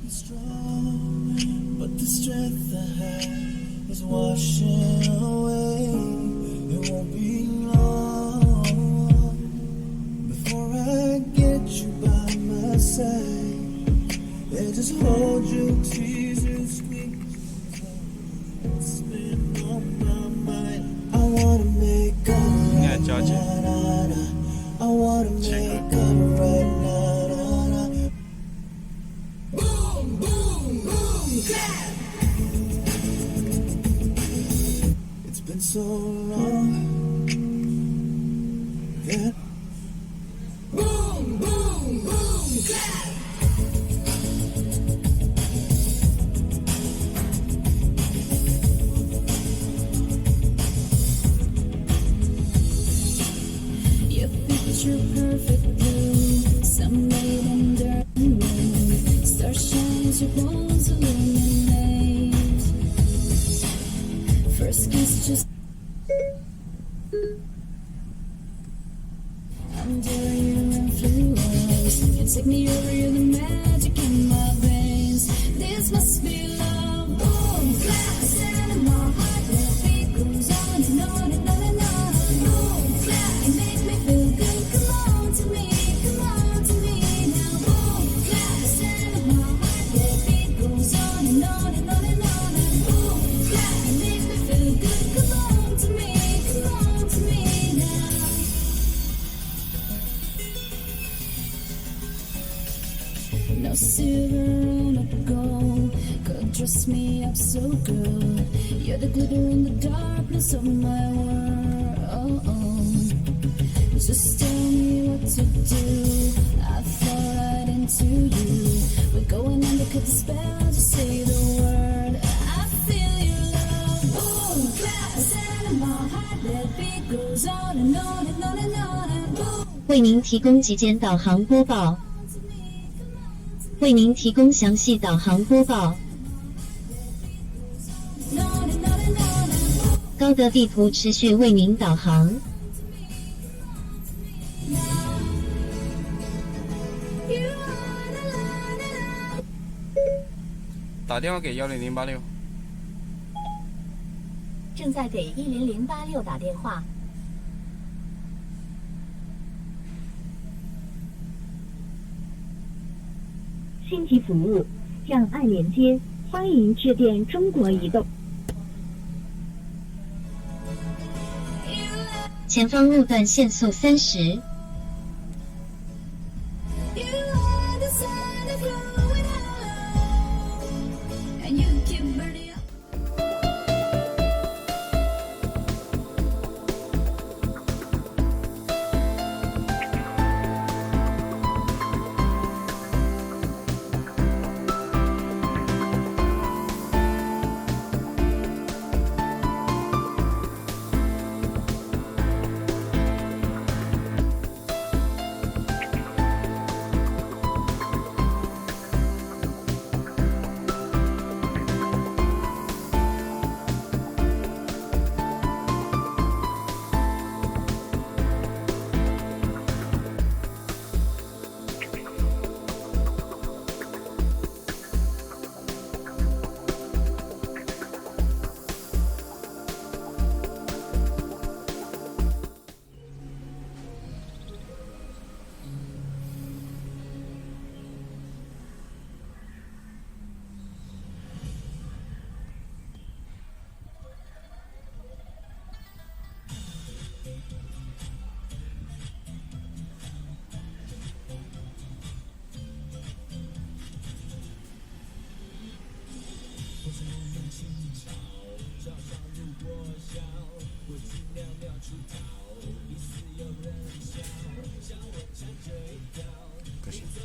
strong, but the strength I have is washing away. It won't be long before I get you by my side. They just hold you, tease you, squeeze you. It's been on my mind. I wanna make up right now. I wanna make up right now. Boom, boom, boom, clap. It's been so long. Yeah. Boom, boom, boom, clap. Your picture perfect blue, sunlight under the moon, star shines, your bones illuminate. First kiss just under your influence. You take me over, you're the magic in my veins. This must be love. Boom, clap, sound in my heart. The beat goes on and on and on and on. Boom, clap, you make me feel good. Come on to me now. Boom, clap, sound in my heart. The beat goes on and on and on and on. Boom, clap, you make me feel good. Come on to me now. No silver or no gold could dress me up so good. You're the glitter in the darkness of my world. Just tell me what to do. I fall right into you. We're going under, cut the spell. Just say the word. I feel your love. Boom, clap, sound in my heart. That beat goes on and on and on and on and boom. 为您提供极简导航播报。为您提供详细导航播报。高德地图持续为您导航。打电话给10086。正在给10086打电话。星级服务，让爱连接，欢迎致电中国移动。前方路段限速30。不行。